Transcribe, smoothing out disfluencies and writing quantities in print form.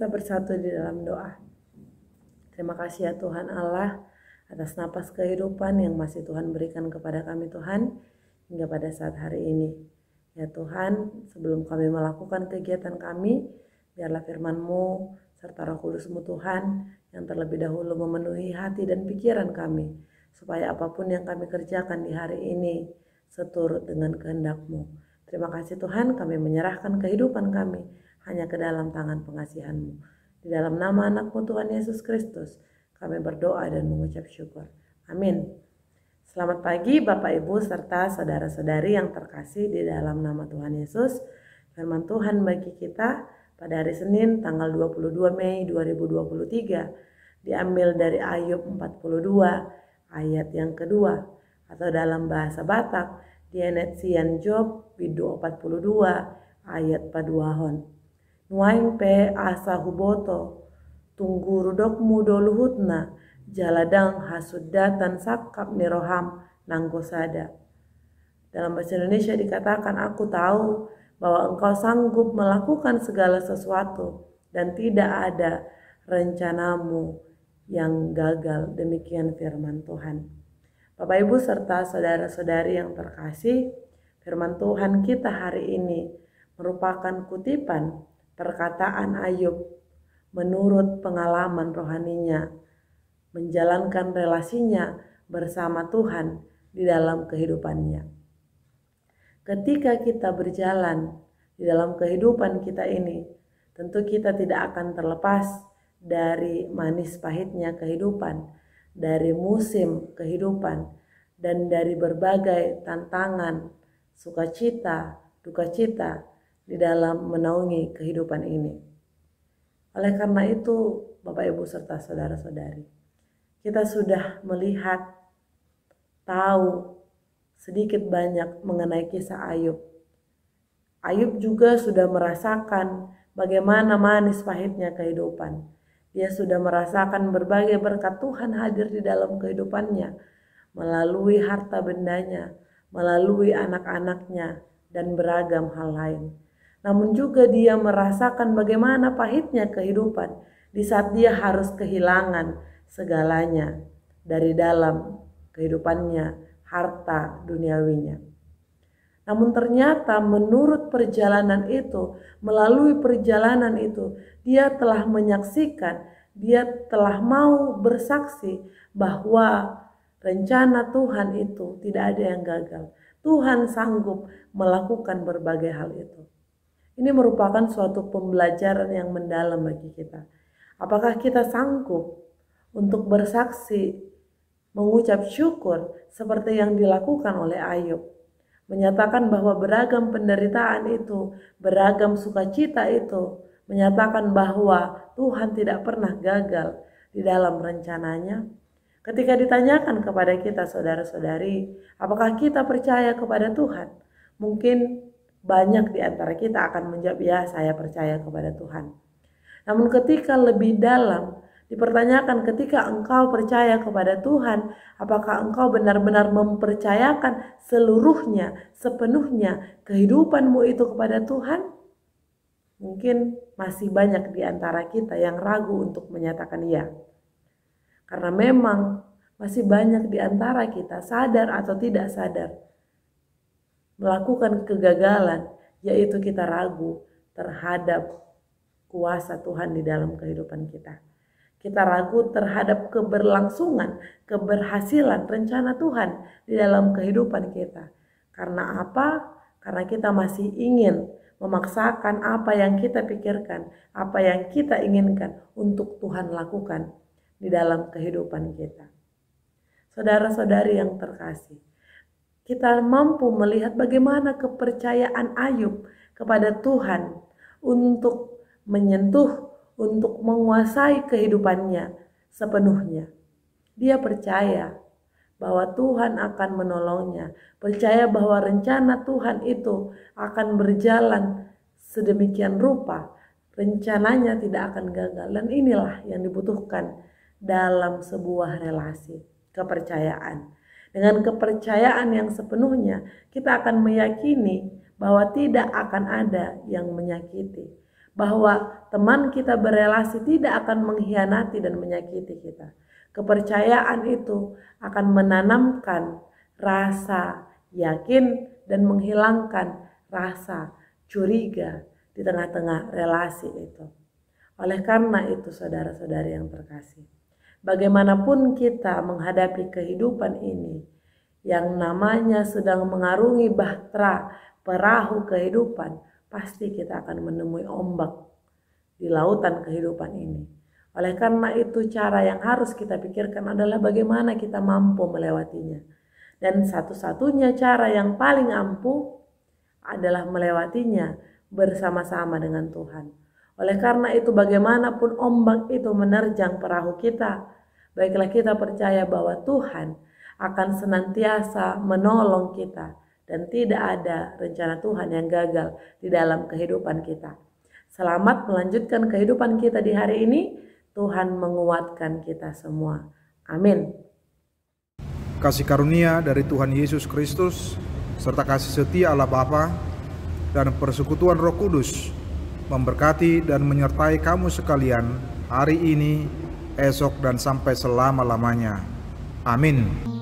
kita bersatu di dalam doa. Terima kasih ya Tuhan Allah atas napas kehidupan yang masih Tuhan berikan kepada kami Tuhan hingga pada saat hari ini. Ya Tuhan, sebelum kami melakukan kegiatan kami, biarlah firman-Mu serta Roh Kudus-Mu Tuhan yang terlebih dahulu memenuhi hati dan pikiran kami, supaya apapun yang kami kerjakan di hari ini seturut dengan kehendak-Mu. Terima kasih Tuhan, kami menyerahkan kehidupan kami hanya ke dalam tangan pengasihan-Mu. Di dalam nama anak-Mu Tuhan Yesus Kristus, kami berdoa dan mengucap syukur. Amin. Selamat pagi Bapak Ibu serta saudara-saudari yang terkasih di dalam nama Tuhan Yesus. Firman Tuhan bagi kita pada hari Senin tanggal 22 Mei 2023 diambil dari Ayub 42 ayat yang kedua, atau dalam bahasa Batak Dienet Sian Job Bidu 42 ayat paduahon. Nuaing pe asa huboto tunggu rudokmu doluhutna jaladang hasudatan sakap niroham nanggosada. Dalam bahasa Indonesia dikatakan, aku tahu bahwa engkau sanggup melakukan segala sesuatu dan tidak ada rencanamu yang gagal. Demikian firman Tuhan. Bapak Ibu serta saudara-saudari yang terkasih, firman Tuhan kita hari ini merupakan kutipan perkataan Ayub menurut pengalaman rohaninya menjalankan relasinya bersama Tuhan di dalam kehidupannya. Ketika kita berjalan di dalam kehidupan kita ini, tentu kita tidak akan terlepas dari manis pahitnya kehidupan, dari musim kehidupan, dan dari berbagai tantangan, sukacita, dukacita di dalam menaungi kehidupan ini. Oleh karena itu, Bapak Ibu serta saudara-saudari, kita sudah melihat, tahu sedikit banyak mengenai kisah Ayub. Ayub juga sudah merasakan bagaimana manis pahitnya kehidupan. Dia sudah merasakan berbagai berkat Tuhan hadir di dalam kehidupannya, melalui harta bendanya, melalui anak-anaknya, dan beragam hal lain. Namun juga dia merasakan bagaimana pahitnya kehidupan di saat dia harus kehilangan segalanya dari dalam kehidupannya, harta duniawinya. Namun ternyata menurut perjalanan itu, melalui perjalanan itu, dia telah menyaksikan, dia telah mau bersaksi bahwa rencana Tuhan itu tidak ada yang gagal. Tuhan sanggup melakukan berbagai hal itu. Ini merupakan suatu pembelajaran yang mendalam bagi kita. Apakah kita sanggup untuk bersaksi, mengucap syukur seperti yang dilakukan oleh Ayub? Menyatakan bahwa beragam penderitaan itu, beragam sukacita itu, menyatakan bahwa Tuhan tidak pernah gagal di dalam rencananya. Ketika ditanyakan kepada kita saudara-saudari, apakah kita percaya kepada Tuhan? Mungkin banyak di antara kita akan menjawab, ya saya percaya kepada Tuhan. Namun ketika lebih dalam dipertanyakan, ketika engkau percaya kepada Tuhan, apakah engkau benar-benar mempercayakan seluruhnya, sepenuhnya kehidupanmu itu kepada Tuhan? Mungkin masih banyak di antara kita yang ragu untuk menyatakan ya. Karena memang masih banyak di antara kita sadar atau tidak sadar melakukan kegagalan, yaitu kita ragu terhadap kuasa Tuhan di dalam kehidupan kita. Kita ragu terhadap keberlangsungan, keberhasilan rencana Tuhan di dalam kehidupan kita. Karena apa? Karena kita masih ingin memaksakan apa yang kita pikirkan, apa yang kita inginkan untuk Tuhan lakukan di dalam kehidupan kita. Saudara-saudari yang terkasih, kita mampu melihat bagaimana kepercayaan Ayub kepada Tuhan untuk menyentuh, untuk menguasai kehidupannya sepenuhnya. Dia percaya bahwa Tuhan akan menolongnya, percaya bahwa rencana Tuhan itu akan berjalan sedemikian rupa, rencananya tidak akan gagal. Dan inilah yang dibutuhkan dalam sebuah relasi, kepercayaan. Dengan kepercayaan yang sepenuhnya, kita akan meyakini bahwa tidak akan ada yang menyakiti, bahwa teman kita berelasi tidak akan mengkhianati dan menyakiti kita. Kepercayaan itu akan menanamkan rasa yakin dan menghilangkan rasa curiga di tengah-tengah relasi itu. Oleh karena itu, saudara-saudari yang terkasih, bagaimanapun kita menghadapi kehidupan ini yang namanya sedang mengarungi bahtera perahu kehidupan, pasti kita akan menemui ombak di lautan kehidupan ini. Oleh karena itu, cara yang harus kita pikirkan adalah bagaimana kita mampu melewatinya. Dan satu-satunya cara yang paling ampuh adalah melewatinya bersama-sama dengan Tuhan. Oleh karena itu, bagaimanapun ombak itu menerjang perahu kita, baiklah kita percaya bahwa Tuhan akan senantiasa menolong kita dan tidak ada rencana Tuhan yang gagal di dalam kehidupan kita. Selamat melanjutkan kehidupan kita di hari ini. Tuhan menguatkan kita semua. Amin. Kasih karunia dari Tuhan Yesus Kristus serta kasih setia Allah Bapa dan persekutuan Roh Kudus memberkati dan menyertai kamu sekalian hari ini, esok, dan sampai selama-lamanya. Amin.